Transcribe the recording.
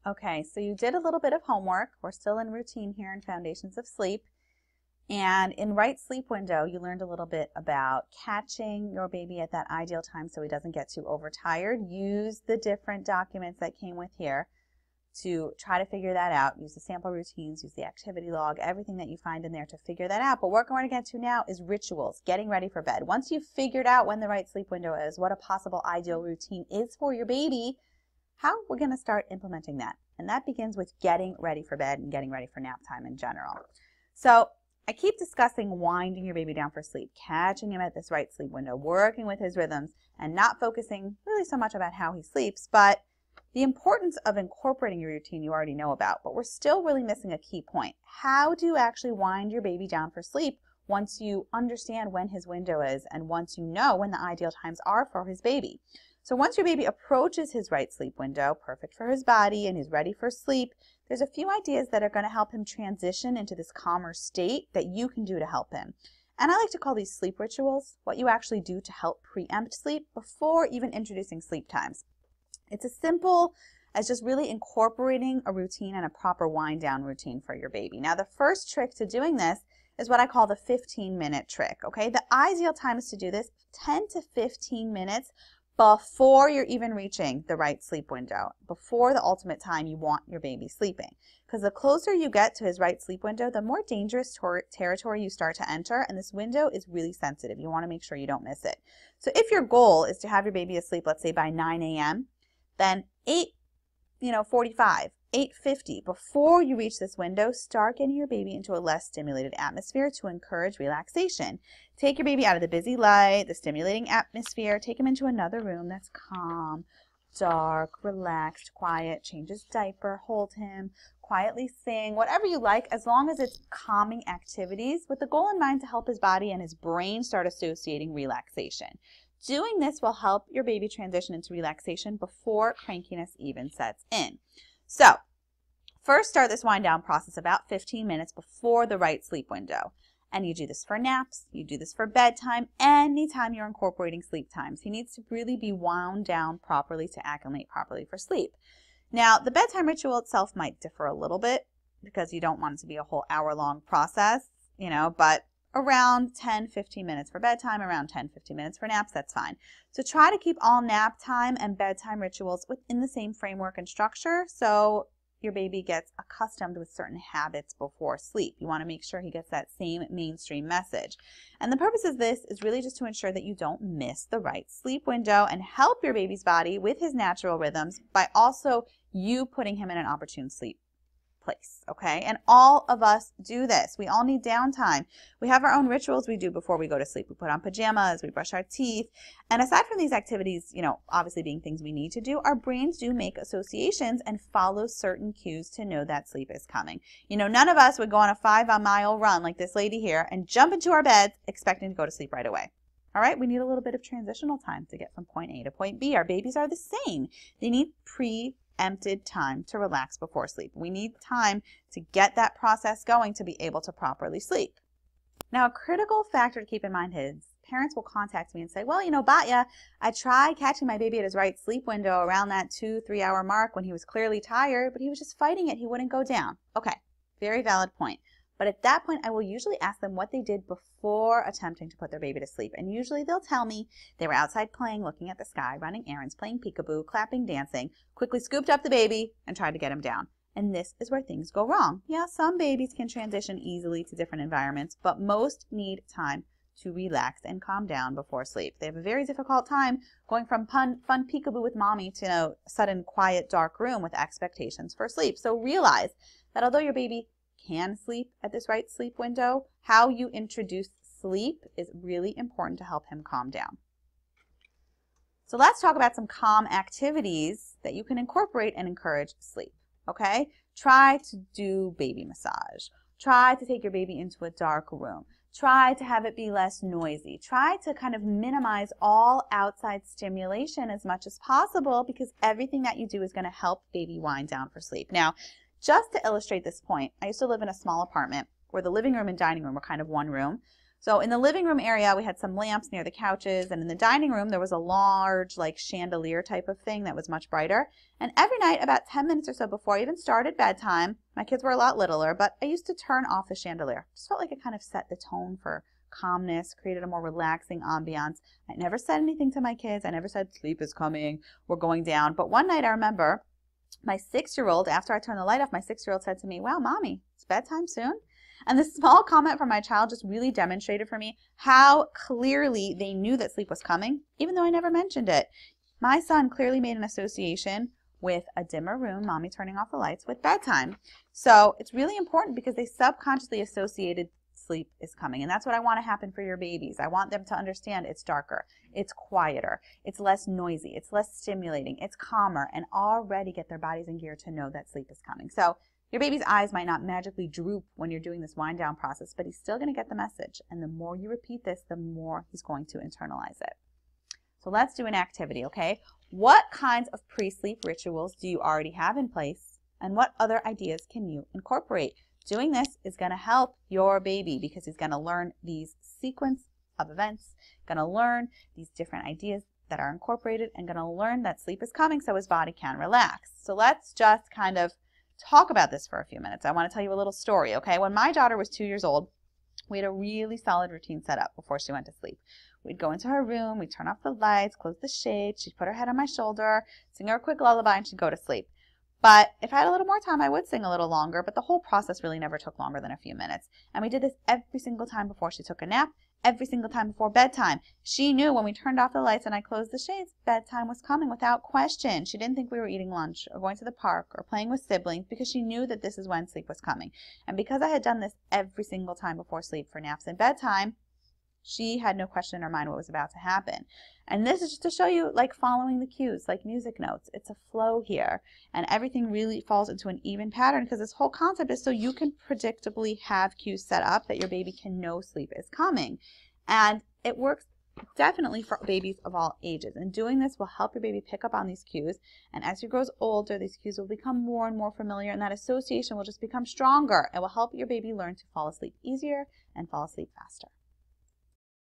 Okay, so you did a little bit of homework. We're still in routine here in Foundations of Sleep. And in Right Sleep Window, you learned a little bit about catching your baby at that ideal time so he doesn't get too overtired. Use the different documents that came with here to try to figure that out. Use the sample routines, use the activity log, everything that you find in there to figure that out. But what we're going to get to now is rituals, getting ready for bed. Once you've figured out when the right sleep window is, what a possible ideal routine is for your baby, how we're going to start implementing that. And that begins with getting ready for bed and getting ready for nap time in general. So I keep discussing winding your baby down for sleep, catching him at this right sleep window, working with his rhythms, and not focusing really so much about how he sleeps, but the importance of incorporating your routine you already know about, but we're still really missing a key point. How do you actually wind your baby down for sleep once you understand when his window is and once you know when the ideal times are for his baby? So once your baby approaches his right sleep window, perfect for his body, and he's ready for sleep, there's a few ideas that are going to help him transition into this calmer state that you can do to help him. And I like to call these sleep rituals, what you actually do to help preempt sleep before even introducing sleep times. It's as simple as just really incorporating a routine and a proper wind down routine for your baby. Now, the first trick to doing this is what I call the 15-minute trick, okay? The ideal time is to do this 10 to 15 minutes before you're even reaching the right sleep window, before the ultimate time you want your baby sleeping. Because the closer you get to his right sleep window, the more dangerous territory you start to enter, and this window is really sensitive. You want to make sure you don't miss it. So if your goal is to have your baby asleep, let's say by 9 a.m., then 8:45, 8:50, before you reach this window, start getting your baby into a less stimulated atmosphere to encourage relaxation. Take your baby out of the busy light, the stimulating atmosphere, take him into another room that's calm, dark, relaxed, quiet, change his diaper, hold him, quietly sing, whatever you like, as long as it's calming activities with the goal in mind to help his body and his brain start associating relaxation. Doing this will help your baby transition into relaxation before crankiness even sets in. So, first start this wind down process about 15 minutes before the right sleep window. And you do this for naps, you do this for bedtime, anytime you're incorporating sleep times. He needs to really be wound down properly to acclimate properly for sleep. Now, the bedtime ritual itself might differ a little bit because you don't want it to be a whole hour-long process, but around 10-15 minutes for bedtime, around 10-15 minutes for naps, that's fine. So try to keep all nap time and bedtime rituals within the same framework and structure so your baby gets accustomed with certain habits before sleep. You want to make sure he gets that same mainstream message. And the purpose of this is really just to ensure that you don't miss the right sleep window and help your baby's body with his natural rhythms by also you putting him in an opportune sleep place, okay? And all of us do this. We all need downtime. We have our own rituals we do before we go to sleep. We put on pajamas, we brush our teeth. And aside from these activities, obviously being things we need to do, our brains do make associations and follow certain cues to know that sleep is coming. None of us would go on a 5-mile run like this lady here and jump into our beds expecting to go to sleep right away. All right, we need a little bit of transitional time to get from point A to point B. Our babies are the same. They need preempted time to relax before sleep. We need time to get that process going to be able to properly sleep. Now, a critical factor to keep in mind is parents will contact me and say, well, Batya, I tried catching my baby at his right sleep window around that 2-3 hour mark when he was clearly tired, but he was just fighting it. He wouldn't go down. Okay, very valid point. But at that point, I will usually ask them what they did before attempting to put their baby to sleep. And usually they'll tell me they were outside playing, looking at the sky, running errands, playing peekaboo, clapping, dancing, quickly scooped up the baby and tried to get him down. And this is where things go wrong. Yeah, some babies can transition easily to different environments, but most need time to relax and calm down before sleep. They have a very difficult time going from fun peekaboo with mommy to a sudden quiet, dark room with expectations for sleep. So realize that although your baby can sleep at this right sleep window, how you introduce sleep is really important to help him calm down. So let's talk about some calm activities that you can incorporate and encourage sleep, okay? Try to do baby massage. Try to take your baby into a dark room. Try to have it be less noisy. Try to kind of minimize all outside stimulation as much as possible because everything that you do is going to help baby wind down for sleep. Now, just to illustrate this point, I used to live in a small apartment where the living room and dining room were kind of one room. So in the living room area, we had some lamps near the couches, and in the dining room, there was a large, like, chandelier type of thing that was much brighter. And every night, about 10 minutes or so before I even started bedtime, my kids were a lot littler, but I used to turn off the chandelier. Just felt like it kind of set the tone for calmness, created a more relaxing ambiance. I never said anything to my kids. I never said, sleep is coming, we're going down. But one night I remember my 6-year-old, after I turned the light off, my 6-year-old said to me, wow, Mommy, it's bedtime soon? And this small comment from my child just really demonstrated for me how clearly they knew that sleep was coming, even though I never mentioned it. My son clearly made an association with a dimmer room, Mommy turning off the lights, with bedtime. So it's really important because they subconsciously associated sleep is coming. And that's what I want to happen for your babies. I want them to understand it's darker, it's quieter, it's less noisy, it's less stimulating, it's calmer, and already get their bodies in gear to know that sleep is coming. So your baby's eyes might not magically droop when you're doing this wind down process, but he's still going to get the message. And the more you repeat this, the more he's going to internalize it. So let's do an activity, okay? What kinds of pre-sleep rituals do you already have in place? And what other ideas can you incorporate? Doing this is going to help your baby because he's going to learn these sequence of events, going to learn these different ideas that are incorporated, and going to learn that sleep is coming so his body can relax. So let's just kind of talk about this for a few minutes. I want to tell you a little story, okay? When my daughter was 2 years old, we had a really solid routine set up before she went to sleep. We'd go into her room, we'd turn off the lights, close the shades, she'd put her head on my shoulder, sing her a quick lullaby, and she'd go to sleep. But if I had a little more time, I would sing a little longer, but the whole process really never took longer than a few minutes. And we did this every single time before she took a nap, every single time before bedtime. She knew when we turned off the lights and I closed the shades, bedtime was coming without question. She didn't think we were eating lunch or going to the park or playing with siblings because she knew that this is when sleep was coming. And because I had done this every single time before sleep for naps and bedtime, she had no question in her mind what was about to happen. And this is just to show you, like, following the cues, like music notes. It's a flow here. And everything really falls into an even pattern because this whole concept is so you can predictably have cues set up that your baby can know sleep is coming. And it works definitely for babies of all ages. And doing this will help your baby pick up on these cues. And as he grows older, these cues will become more and more familiar, and that association will just become stronger. It will help your baby learn to fall asleep easier and fall asleep faster.